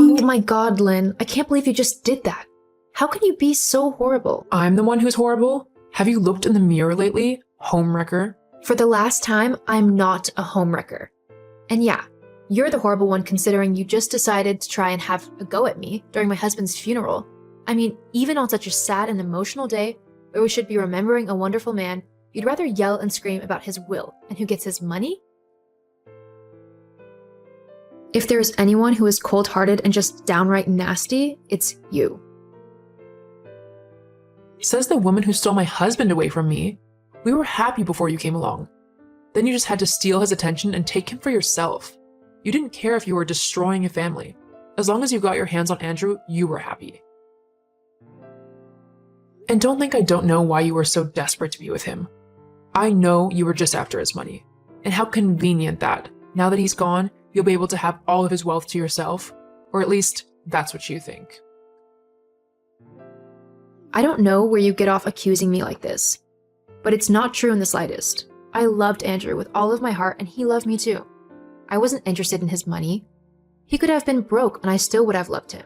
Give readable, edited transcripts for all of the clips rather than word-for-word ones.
Oh my god, Lynn, I can't believe you just did that. How can you be so horrible? I'm the one who's horrible? Have you looked in the mirror lately, homewrecker? For the last time, I'm not a homewrecker. And yeah, you're the horrible one considering you just decided to try and have a go at me during my husband's funeral. I mean, even on such a sad and emotional day, where we should be remembering a wonderful man, you'd rather yell and scream about his will and who gets his money? If there is anyone who is cold-hearted and just downright nasty, it's you. Says the woman who stole my husband away from me. We were happy before you came along. Then you just had to steal his attention and take him for yourself. You didn't care if you were destroying a family. As long as you got your hands on Andrew, you were happy. And don't think I don't know why you were so desperate to be with him. I know you were just after his money. And how convenient that, now that he's gone, you'll be able to have all of his wealth to yourself. Or at least, that's what you think. I don't know where you get off accusing me like this, but it's not true in the slightest. I loved Andrew with all of my heart and he loved me too. I wasn't interested in his money. He could have been broke and I still would have loved him.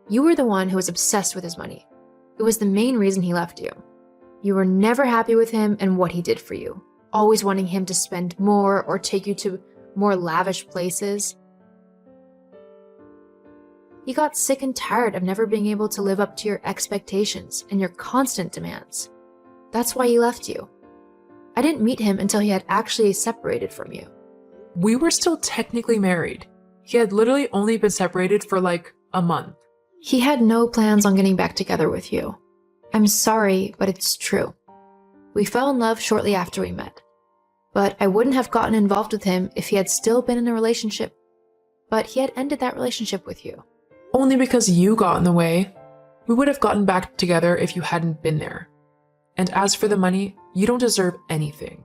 You were the one who was obsessed with his money. It was the main reason he left you. You were never happy with him and what he did for you, always wanting him to spend more or take you to more lavish places. He got sick and tired of never being able to live up to your expectations and your constant demands. That's why he left you. I didn't meet him until he had actually separated from you. We were still technically married. He had literally only been separated for like a month. He had no plans on getting back together with you. I'm sorry, but it's true. We fell in love shortly after we met. But I wouldn't have gotten involved with him if he had still been in a relationship. But he had ended that relationship with you. Only because you got in the way. We would have gotten back together if you hadn't been there. And as for the money, you don't deserve anything.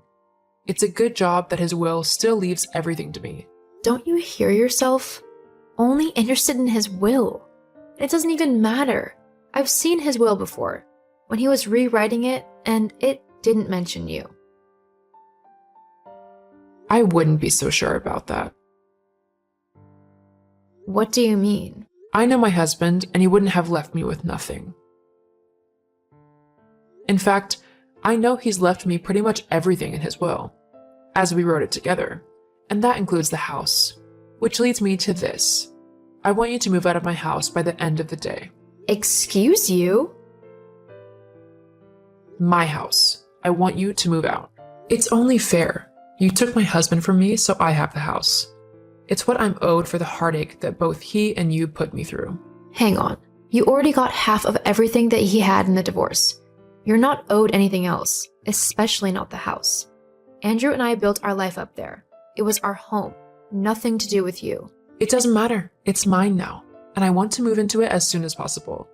It's a good job that his will still leaves everything to me. Don't you hear yourself? Only interested in his will. It doesn't even matter. I've seen his will before, when he was rewriting it, and it didn't mention you. I wouldn't be so sure about that. What do you mean? I know my husband, and he wouldn't have left me with nothing. In fact, I know he's left me pretty much everything in his will, as we wrote it together, and that includes the house, which leads me to this. I want you to move out of my house by the end of the day. Excuse you? My house. I want you to move out. It's only fair. You took my husband from me, so I have the house. It's what I'm owed for the heartache that both he and you put me through. Hang on. You already got half of everything that he had in the divorce. You're not owed anything else, especially not the house. Andrew and I built our life up there. It was our home. Nothing to do with you. It doesn't matter. It's mine now, and I want to move into it as soon as possible.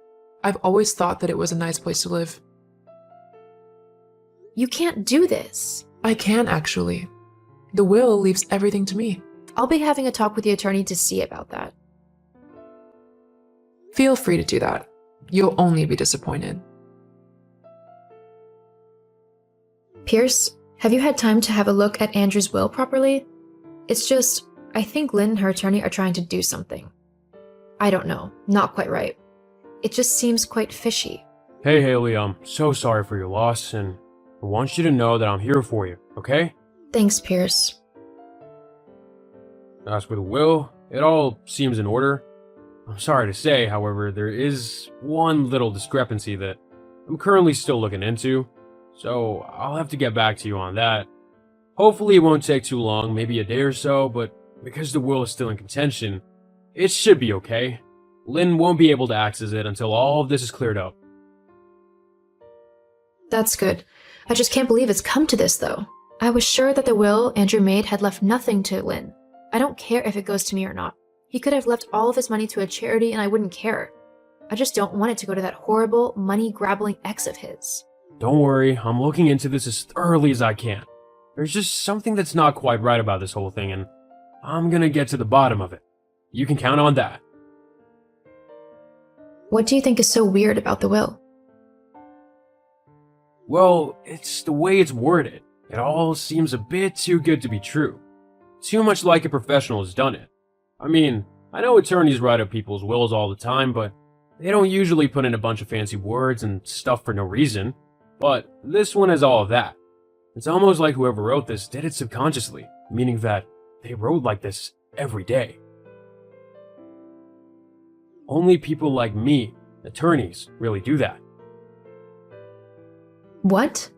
I've always thought that it was a nice place to live. You can't do this. I can, actually. The will leaves everything to me. I'll be having a talk with the attorney to see about that. Feel free to do that. You'll only be disappointed. Pierce, have you had time to have a look at Andrew's will properly? It's just, I think Lynn and her attorney are trying to do something. I don't know, not quite right. It just seems quite fishy. Hey Haley, I'm so sorry for your loss, and I want you to know that I'm here for you, okay? Thanks, Pierce. As for the will, it all seems in order. I'm sorry to say, however, there is one little discrepancy that I'm currently still looking into, so I'll have to get back to you on that. Hopefully it won't take too long, maybe a day or so, but because the will is still in contention, it should be okay. Lynn won't be able to access it until all of this is cleared up. That's good. I just can't believe it's come to this, though. I was sure that the will Andrew made had left nothing to Lynn. I don't care if it goes to me or not. He could have left all of his money to a charity and I wouldn't care. I just don't want it to go to that horrible, money-grabbling ex of his. Don't worry, I'm looking into this as thoroughly as I can. There's just something that's not quite right about this whole thing, and I'm gonna get to the bottom of it. You can count on that. What do you think is so weird about the will? Well, it's the way it's worded. It all seems a bit too good to be true. Too much like a professional has done it. I mean, I know attorneys write up people's wills all the time, but they don't usually put in a bunch of fancy words and stuff for no reason. But this one has all of that. It's almost like whoever wrote this did it subconsciously, meaning that they wrote like this every day. Only people like me, attorneys, really do that. What?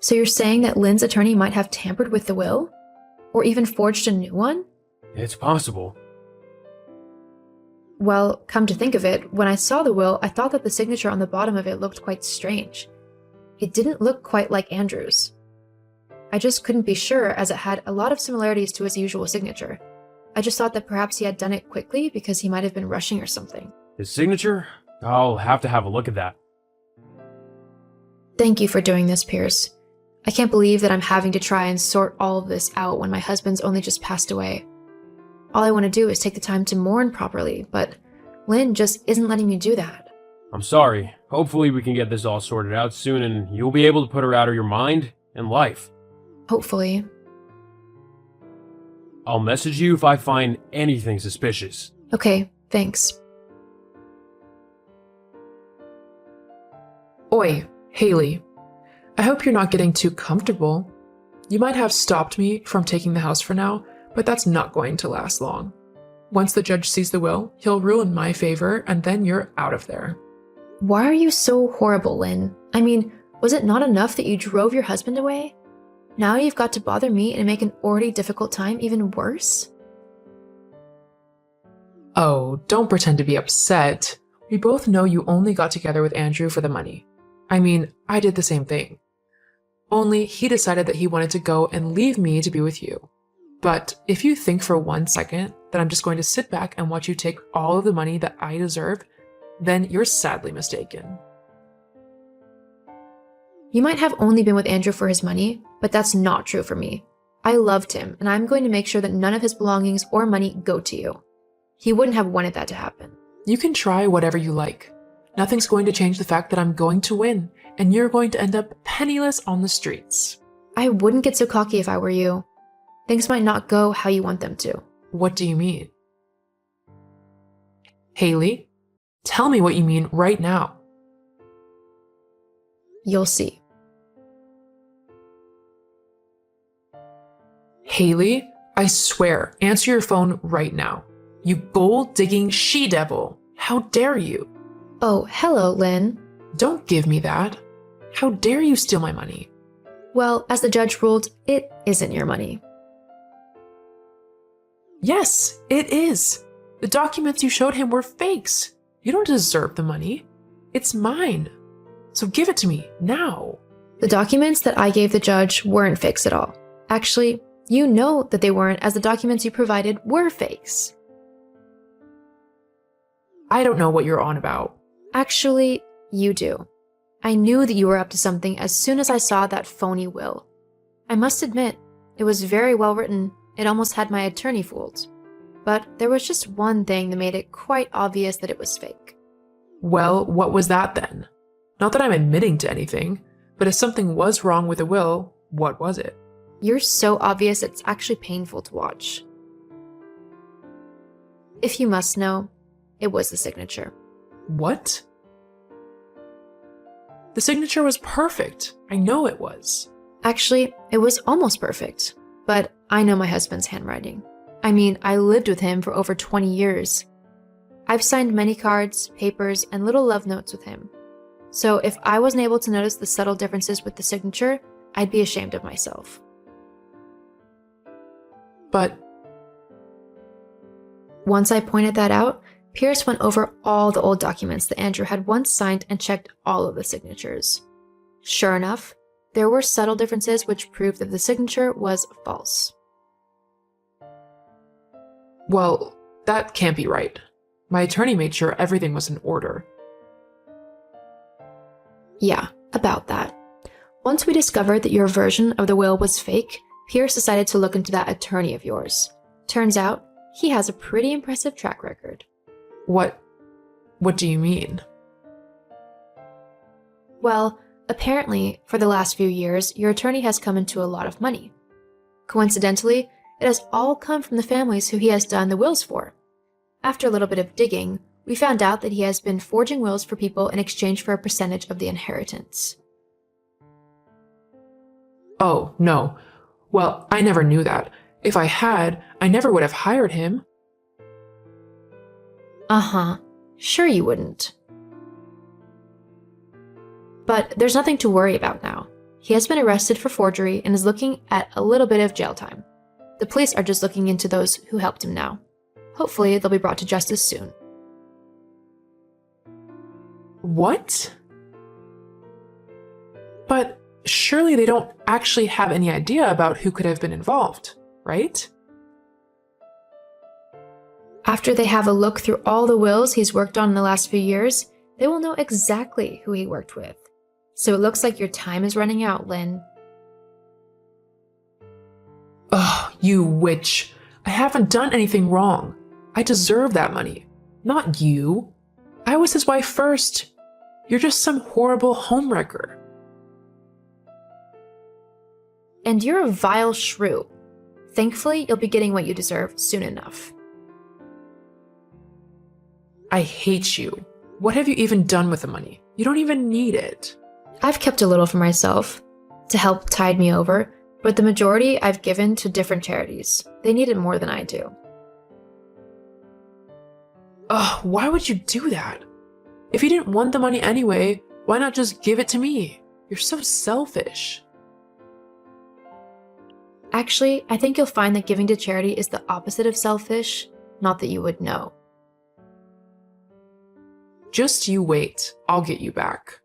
So you're saying that Lynn's attorney might have tampered with the will? Or even forged a new one? It's possible. Well, come to think of it, when I saw the will, I thought that the signature on the bottom of it looked quite strange. It didn't look quite like Andrew's. I just couldn't be sure as it had a lot of similarities to his usual signature. I just thought that perhaps he had done it quickly because he might have been rushing or something. His signature? I'll have to have a look at that. Thank you for doing this, Pierce. I can't believe that I'm having to try and sort all of this out when my husband's only just passed away. All I want to do is take the time to mourn properly, but Lynn just isn't letting me do that. I'm sorry. Hopefully we can get this all sorted out soon and you'll be able to put her out of your mind and life. Hopefully. I'll message you if I find anything suspicious. Okay, thanks. Oi, Haley. I hope you're not getting too comfortable. You might have stopped me from taking the house for now, but that's not going to last long. Once the judge sees the will, he'll rule in my favor, and then you're out of there. Why are you so horrible, Lynn? I mean, was it not enough that you drove your husband away? Now you've got to bother me and make an already difficult time even worse? Oh, don't pretend to be upset. We both know you only got together with Andrew for the money. I mean, I did the same thing. Only he decided that he wanted to go and leave me to be with you. But if you think for 1 second that I'm just going to sit back and watch you take all of the money that I deserve, then you're sadly mistaken. You might have only been with Andrew for his money, but that's not true for me. I loved him, and I'm going to make sure that none of his belongings or money go to you. He wouldn't have wanted that to happen. You can try whatever you like. Nothing's going to change the fact that I'm going to win, and you're going to end up penniless on the streets. I wouldn't get so cocky if I were you. Things might not go how you want them to. What do you mean? Haley, tell me what you mean right now. You'll see. Haley, I swear, answer your phone right now. You gold-digging she-devil. How dare you? Oh, hello, Lynn. Don't give me that. How dare you steal my money? Well, as the judge ruled, it isn't your money. Yes, it is. The documents you showed him were fakes. You don't deserve the money. It's mine. So give it to me, now. The documents that I gave the judge weren't fakes at all. Actually, you know that they weren't, as the documents you provided were fakes. I don't know what you're on about. Actually, you do. I knew that you were up to something as soon as I saw that phony will. I must admit, it was very well written. It almost had my attorney fooled. But there was just one thing that made it quite obvious that it was fake. Well, what was that then? Not that I'm admitting to anything, but if something was wrong with the will, what was it? You're so obvious it's actually painful to watch. If you must know, it was the signature. What? The signature was perfect. I know it was. Actually, it was almost perfect. But I know my husband's handwriting. I mean, I lived with him for over 20 years. I've signed many cards, papers, and little love notes with him. So if I wasn't able to notice the subtle differences with the signature, I'd be ashamed of myself. But once I pointed that out, Pierce went over all the old documents that Andrew had once signed and checked all of the signatures. Sure enough, there were subtle differences which proved that the signature was false. well, that can't be right. My attorney made sure everything was in order. Yeah, about that. Once we discovered that your version of the will was fake, Pierce decided to look into that attorney of yours. Turns out, he has a pretty impressive track record. What do you mean? Well, apparently, for the last few years, your attorney has come into a lot of money. Coincidentally, it has all come from the families who he has done the wills for. After a little bit of digging, we found out that he has been forging wills for people in exchange for a percentage of the inheritance. Oh, no. Well, I never knew that. If I had, I never would have hired him. Uh-huh. Sure you wouldn't. But there's nothing to worry about now. He has been arrested for forgery and is looking at a little bit of jail time. The police are just looking into those who helped him now. Hopefully, they'll be brought to justice soon. What? But surely they don't actually have any idea about who could have been involved, right? After they have a look through all the wills he's worked on in the last few years, they will know exactly who he worked with. So it looks like your time is running out, Lynn. Ugh, you witch. I haven't done anything wrong. I deserve that money, not you. I was his wife first. You're just some horrible homewrecker. And you're a vile shrew. Thankfully, you'll be getting what you deserve soon enough. I hate you. What have you even done with the money? You don't even need it. I've kept a little for myself to help tide me over, but the majority I've given to different charities. They need it more than I do. Ugh, why would you do that? If you didn't want the money anyway, why not just give it to me? You're so selfish. Actually, I think you'll find that giving to charity is the opposite of selfish, not that you would know. Just you wait. I'll get you back.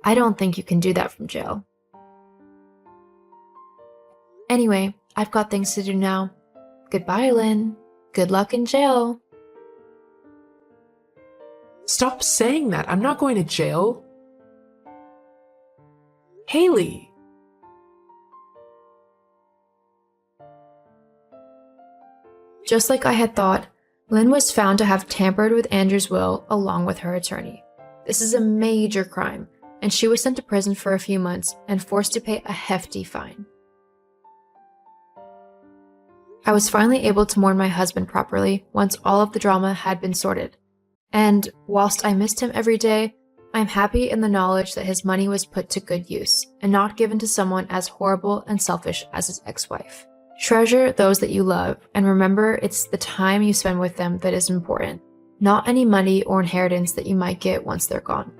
I don't think you can do that from jail. Anyway, I've got things to do now. Goodbye, Lynn. Good luck in jail. Stop saying that. I'm not going to jail. Haley. Just like I had thought, Lynn was found to have tampered with Andrew's will along with her attorney. This is a major crime, and she was sent to prison for a few months and forced to pay a hefty fine. I was finally able to mourn my husband properly once all of the drama had been sorted. And whilst I missed him every day, I'm happy in the knowledge that his money was put to good use and not given to someone as horrible and selfish as his ex-wife. Treasure those that you love, and remember it's the time you spend with them that is important, not any money or inheritance that you might get once they're gone.